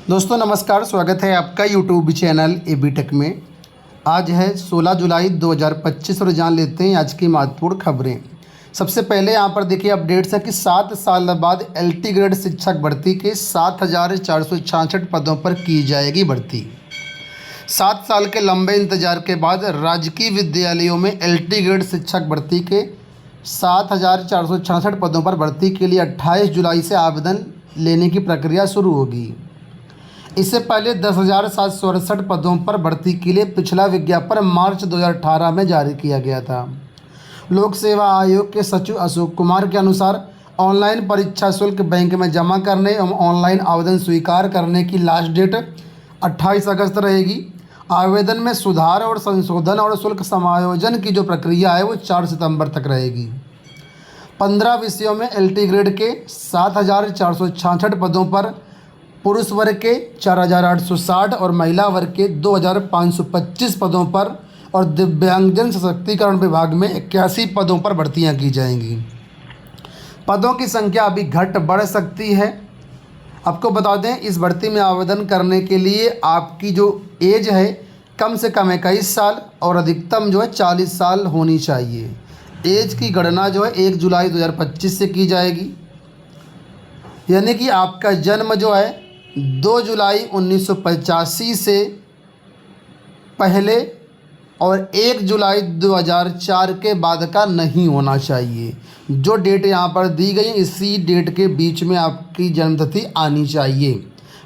दोस्तों नमस्कार, स्वागत है आपका यूट्यूब चैनल एबी टेक में। आज है 16 जुलाई 2025 और जान लेते हैं आज की महत्वपूर्ण खबरें। सबसे पहले यहाँ पर देखिए अपडेट्स हैं कि 7 साल बाद एलटी ग्रेड शिक्षक भर्ती के 7,466 पदों पर की जाएगी भर्ती। 7 साल के लंबे इंतजार के बाद राजकीय विद्यालयों में एलटी ग्रेड शिक्षक भर्ती के 7,466 पदों पर भर्ती के लिए 28 जुलाई से आवेदन लेने की प्रक्रिया शुरू होगी। इससे पहले 10,768 पदों पर भर्ती के लिए पिछला विज्ञापन मार्च 2018 में जारी किया गया था। लोक सेवा आयोग के सचिव अशोक कुमार के अनुसार ऑनलाइन परीक्षा शुल्क बैंक में जमा करने एवं ऑनलाइन आवेदन स्वीकार करने की लास्ट डेट 28 अगस्त रहेगी। आवेदन में सुधार और संशोधन और शुल्क समायोजन की जो प्रक्रिया है वो 4 सितंबर तक रहेगी। 15 विषयों में एलटी ग्रेड के 7,466 पदों पर पुरुष वर्ग के 4,860 और महिला वर्ग के 2,525 पदों पर और दिव्यांगजन सशक्तिकरण विभाग में 81 पदों पर भर्तियां की जाएंगी। पदों की संख्या अभी घट बढ़ सकती है। आपको बता दें इस भर्ती में आवेदन करने के लिए आपकी जो एज है कम से कम 21 साल और अधिकतम जो है 40 साल होनी चाहिए। एज की गणना जो है 1 जुलाई 2025 से की जाएगी, यानी कि आपका जन्म जो है 2 जुलाई 1985 से पहले और 1 जुलाई 2004 के बाद का नहीं होना चाहिए। जो डेट यहाँ पर दी गई है इसी डेट के बीच में आपकी जन्मतिथि आनी चाहिए।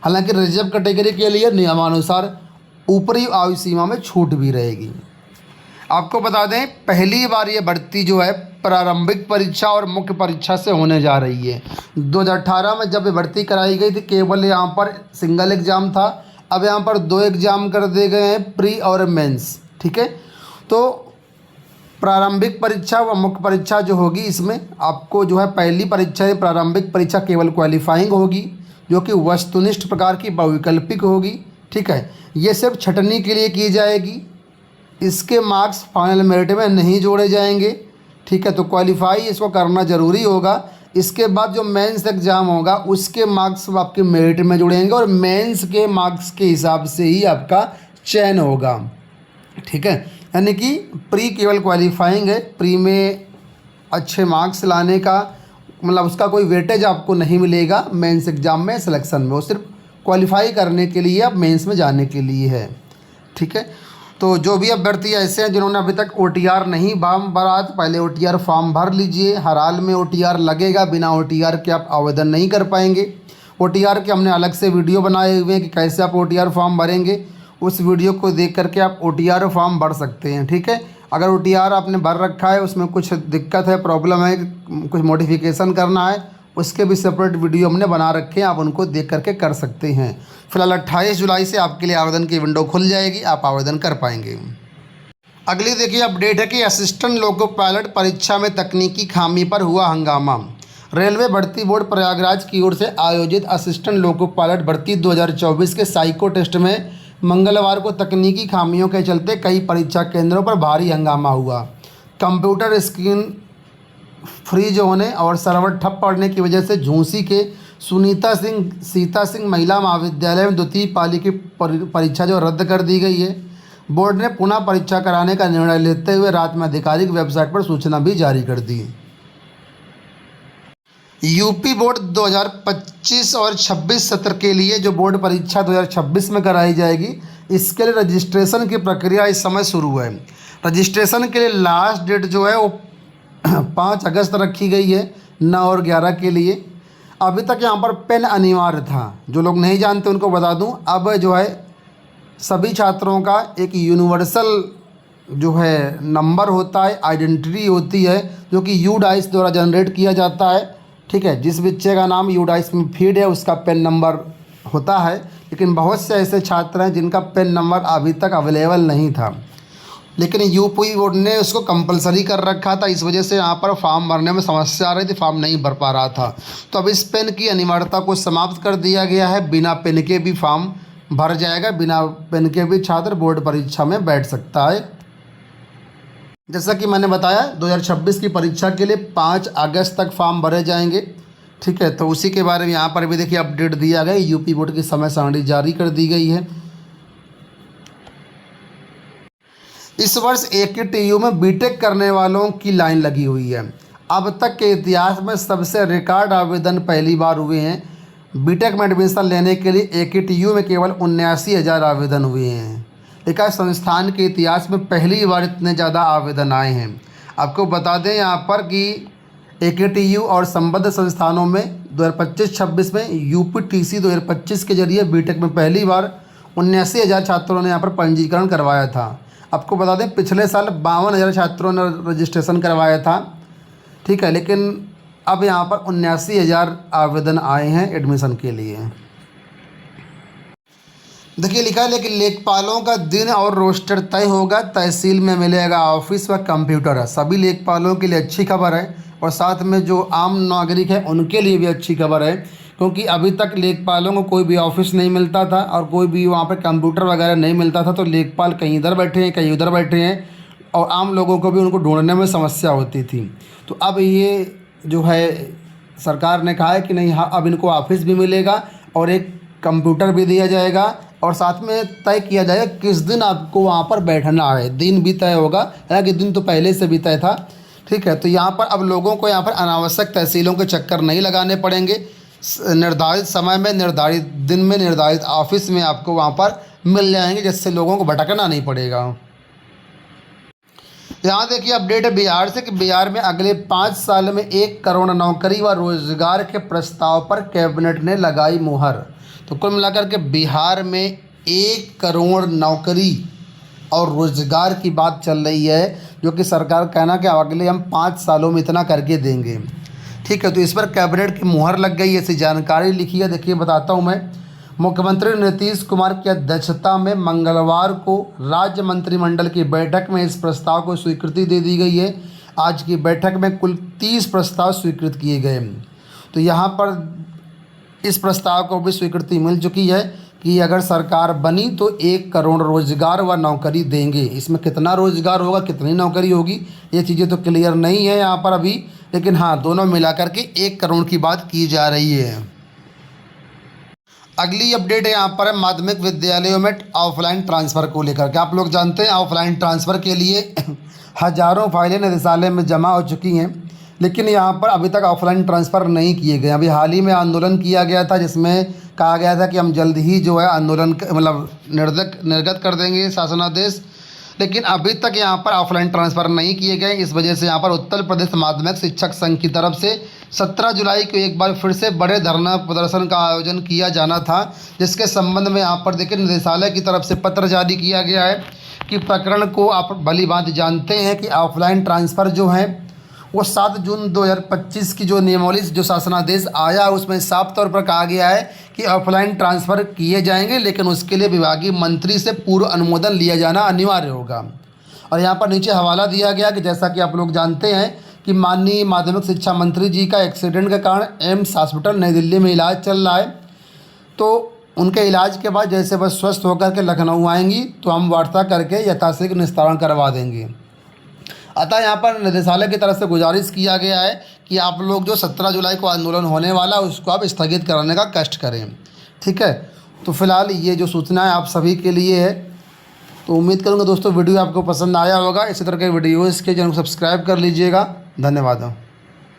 हालांकि रिजर्व कैटेगरी के लिए नियमानुसार ऊपरी आयु सीमा में छूट भी रहेगी। आपको बता दें पहली बार ये भर्ती जो है प्रारंभिक परीक्षा और मुख्य परीक्षा से होने जा रही है। 2018 में जब ये भर्ती कराई गई थी केवल यहाँ पर सिंगल एग्ज़ाम था। अब यहाँ पर 2 एग्ज़ाम कर दिए गए हैं, प्री और मेंस। ठीक है, तो प्रारंभिक परीक्षा व मुख्य परीक्षा जो होगी इसमें आपको जो है पहली परीक्षा प्रारंभिक परीक्षा केवल क्वालिफाइंग होगी जो कि वस्तुनिष्ठ प्रकार की बहुविकल्पिक होगी। ठीक है, ये सिर्फ छँटनी के लिए की जाएगी। इसके मार्क्स फाइनल मेरिट में नहीं जोड़े जाएंगे। ठीक है, तो क्वालिफाई इसको करना ज़रूरी होगा। इसके बाद जो मेंस एग्ज़ाम होगा उसके मार्क्स आपके मेरिट में जुड़ेंगे और मेंस के मार्क्स के हिसाब से ही आपका चयन होगा। ठीक है, यानी कि प्री केवल क्वालिफाइंग है। प्री में अच्छे मार्क्स लाने का मतलब उसका कोई वेटेज आपको नहीं मिलेगा मेंस एग्ज़ाम में सिलेक्शन में। वो सिर्फ क्वालिफाई करने के लिए, अब मेंस में जाने के लिए है। ठीक है, तो जो भी अभ्यर्थी ऐसे हैं जिन्होंने अभी तक OTR नहीं फॉर्म भरा तो पहले OTR फॉर्म भर लीजिए। हर हाल में OTR लगेगा, बिना OTR के आप आवेदन नहीं कर पाएंगे। OTR के हमने अलग से वीडियो बनाए हुए हैं कि कैसे आप OTR फॉर्म भरेंगे। उस वीडियो को देख करके आप OTR फॉर्म भर सकते हैं। ठीक है, अगर OTR आपने भर रखा है उसमें कुछ दिक्कत है, प्रॉब्लम है, कुछ मॉडिफिकेशन करना है, उसके भी सेपरेट वीडियो हमने बना रखे हैं, आप उनको देख करके कर सकते हैं। फिलहाल 28 जुलाई से आपके लिए आवेदन की विंडो खुल जाएगी, आप आवेदन कर पाएंगे। अगली देखिए अपडेट है कि असिस्टेंट लोको पायलट परीक्षा में तकनीकी खामी पर हुआ हंगामा। रेलवे भर्ती बोर्ड प्रयागराज की ओर से आयोजित असिस्टेंट लोको पायलट भर्ती 2024 के साइको टेस्ट में मंगलवार को तकनीकी खामियों के चलते कई परीक्षा केंद्रों पर भारी हंगामा हुआ। कंप्यूटर स्क्रीन फ्रीज होने और सर्वर ठप पड़ने की वजह से झूंसी के सीता सिंह महिला महाविद्यालय में द्वितीय पाली की परीक्षा जो रद्द कर दी गई है। बोर्ड ने पुनः परीक्षा कराने का निर्णय लेते हुए रात में आधिकारिक वेबसाइट पर सूचना भी जारी कर दी। यूपी बोर्ड 2025 और 26 सत्र के लिए जो बोर्ड परीक्षा 2026 में कराई जाएगी इसके लिए रजिस्ट्रेशन की प्रक्रिया इस समय शुरू है। रजिस्ट्रेशन के लिए लास्ट डेट जो है वो 5 अगस्त रखी गई है 9 और 11 के लिए। अभी तक यहाँ पर पेन अनिवार्य था। जो लोग नहीं जानते उनको बता दूँ, अब जो है सभी छात्रों का एक यूनिवर्सल जो है नंबर होता है, आइडेंटिटी होती है जो कि यूडाइस द्वारा जनरेट किया जाता है। ठीक है, जिस बच्चे का नाम यूडाइस में फीड है उसका पेन नंबर होता है। लेकिन बहुत से ऐसे छात्र हैं जिनका पेन नंबर अभी तक अवेलेबल नहीं था, लेकिन यूपी बोर्ड ने उसको कंपलसरी कर रखा था। इस वजह से यहाँ पर फॉर्म भरने में समस्या आ रही थी, फॉर्म नहीं भर पा रहा था। तो अब इस पेन की अनिवार्यता को समाप्त कर दिया गया है। बिना पेन के भी फॉर्म भर जाएगा, बिना पेन के भी छात्र बोर्ड परीक्षा में बैठ सकता है। जैसा कि मैंने बताया 2026 की परीक्षा के लिए 5 अगस्त तक फॉर्म भरे जाएंगे। ठीक है, तो उसी के बारे में यहाँ पर भी देखिए अपडेट दिया गया। यूपी बोर्ड की समय सारणी जारी कर दी गई है। इस वर्ष AKTU में बीटेक करने वालों की लाइन लगी हुई है। अब तक के इतिहास में सबसे रिकॉर्ड आवेदन पहली बार हुए हैं। बीटेक में एडमिशन लेने के लिए AKTU में केवल 79,000 आवेदन हुए हैं। लिखा संस्थान के इतिहास में पहली बार इतने ज़्यादा आवेदन आए हैं। आपको बता दें यहाँ पर कि AKTU और संबद्ध संस्थानों में 2025-26 में UPTC 2025 के जरिए बीटेक में पहली बार 79,000 छात्रों ने यहाँ पर पंजीकरण करवाया था। आपको बता दें पिछले साल 52,000 छात्रों ने रजिस्ट्रेशन करवाया था। ठीक है, लेकिन अब यहाँ पर 79,000 आवेदन आए हैं एडमिशन के लिए। देखिए लिखा है, लेकिन लेखपालों का दिन और रोस्टर तय होगा। तहसील में मिलेगा ऑफिस व कंप्यूटर। सभी लेखपालों के लिए अच्छी खबर है और साथ में जो आम नागरिक हैं उनके लिए भी अच्छी खबर है, क्योंकि अभी तक लेखपालों को कोई भी ऑफिस नहीं मिलता था और कोई भी वहाँ पर कंप्यूटर वगैरह नहीं मिलता था। तो लेखपाल कहीं इधर बैठे हैं, कहीं उधर बैठे हैं और आम लोगों को भी उनको ढूंढने में समस्या होती थी। तो अब ये जो है सरकार ने कहा है कि नहीं, हाँ अब इनको ऑफिस भी मिलेगा और एक कंप्यूटर भी दिया जाएगा और साथ में तय किया जाएगा किस दिन आपको वहाँ पर बैठना है। दिन भी तय होगा, हालांकि दिन तो पहले से भी तय था। ठीक है, तो यहाँ पर अब लोगों को यहाँ पर अनावश्यक तहसीलों के चक्कर नहीं लगाने पड़ेंगे। निर्धारित समय में, निर्धारित दिन में, निर्धारित ऑफिस में आपको वहाँ पर मिल जाएंगे, जिससे लोगों को भटकना नहीं पड़ेगा। यहाँ देखिए अपडेट है बिहार से कि बिहार में अगले 5 साल में 1 करोड़ नौकरी व रोजगार के प्रस्ताव पर कैबिनेट ने लगाई मुहर। तो कुल मिलाकर के बिहार में 1 करोड़ नौकरी और रोजगार की बात चल रही है, जो कि सरकार कहना कि अगले हम 5 सालों में इतना करके देंगे। ठीक है, तो इस पर कैबिनेट की मुहर लग गई, ऐसी जानकारी लिखी है। देखिए बताता हूँ मैं। मुख्यमंत्री नीतीश कुमार की अध्यक्षता में मंगलवार को राज्य मंत्रिमंडल की बैठक में इस प्रस्ताव को स्वीकृति दे दी गई है। आज की बैठक में कुल 30 प्रस्ताव स्वीकृत किए गए। तो यहाँ पर इस प्रस्ताव को भी स्वीकृति मिल चुकी है कि अगर सरकार बनी तो 1 करोड़ रोजगार व नौकरी देंगे। इसमें कितना रोजगार होगा, कितनी नौकरी होगी, ये चीज़ें तो क्लियर नहीं है यहाँ पर अभी, लेकिन हाँ दोनों मिलाकर के 1 करोड़ की बात की जा रही है। अगली अपडेट है यहाँ पर माध्यमिक विद्यालयों में ऑफलाइन ट्रांसफ़र को लेकर के। आप लोग जानते हैं ऑफलाइन ट्रांसफ़र के लिए हज़ारों फाइलें निदेशालय में जमा हो चुकी हैं, लेकिन यहाँ पर अभी तक ऑफलाइन ट्रांसफ़र नहीं किए गए। अभी हाल ही में आंदोलन किया गया था, जिसमें कहा गया था कि हम जल्द ही जो है आंदोलन मतलब निर्गत कर देंगे शासनादेश, लेकिन अभी तक यहाँ पर ऑफलाइन ट्रांसफ़र नहीं किए गए। इस वजह से यहाँ पर उत्तर प्रदेश माध्यमिक शिक्षक संघ की तरफ से 17 जुलाई को एक बार फिर से बड़े धरना प्रदर्शन का आयोजन किया जाना था, जिसके संबंध में यहाँ पर देखिए निदेशालय की तरफ से पत्र जारी किया गया है कि प्रकरण को आप भली भांति जानते हैं कि ऑफलाइन ट्रांसफ़र जो है वो 7 जून 2025 की जो नियमावली जो शासनादेश आया उसमें साफ तौर पर कहा गया है कि ऑफलाइन ट्रांसफ़र किए जाएंगे, लेकिन उसके लिए विभागीय मंत्री से पूर्व अनुमोदन लिया जाना अनिवार्य होगा। और यहाँ पर नीचे हवाला दिया गया कि जैसा कि आप लोग जानते हैं कि माननीय माध्यमिक शिक्षा मंत्री जी का एक्सीडेंट के कारण एम्स हॉस्पिटल नई दिल्ली में इलाज चल रहा है। तो उनके इलाज के बाद जैसे बस स्वस्थ होकर के लखनऊ आएंगी तो हम वार्ता करके यथाशीघ्र निस्तारण करवा देंगे। अतः यहाँ पर निदेशालय की तरफ से गुजारिश किया गया है कि आप लोग जो 17 जुलाई को आंदोलन होने वाला उसको आप स्थगित कराने का कष्ट करें। ठीक है, तो फिलहाल ये जो सूचना है आप सभी के लिए है। तो उम्मीद करूँगा दोस्तों वीडियो आपको पसंद आया होगा। इसी तरह के वीडियोज़ के चैनल को सब्सक्राइब कर लीजिएगा। धन्यवाद।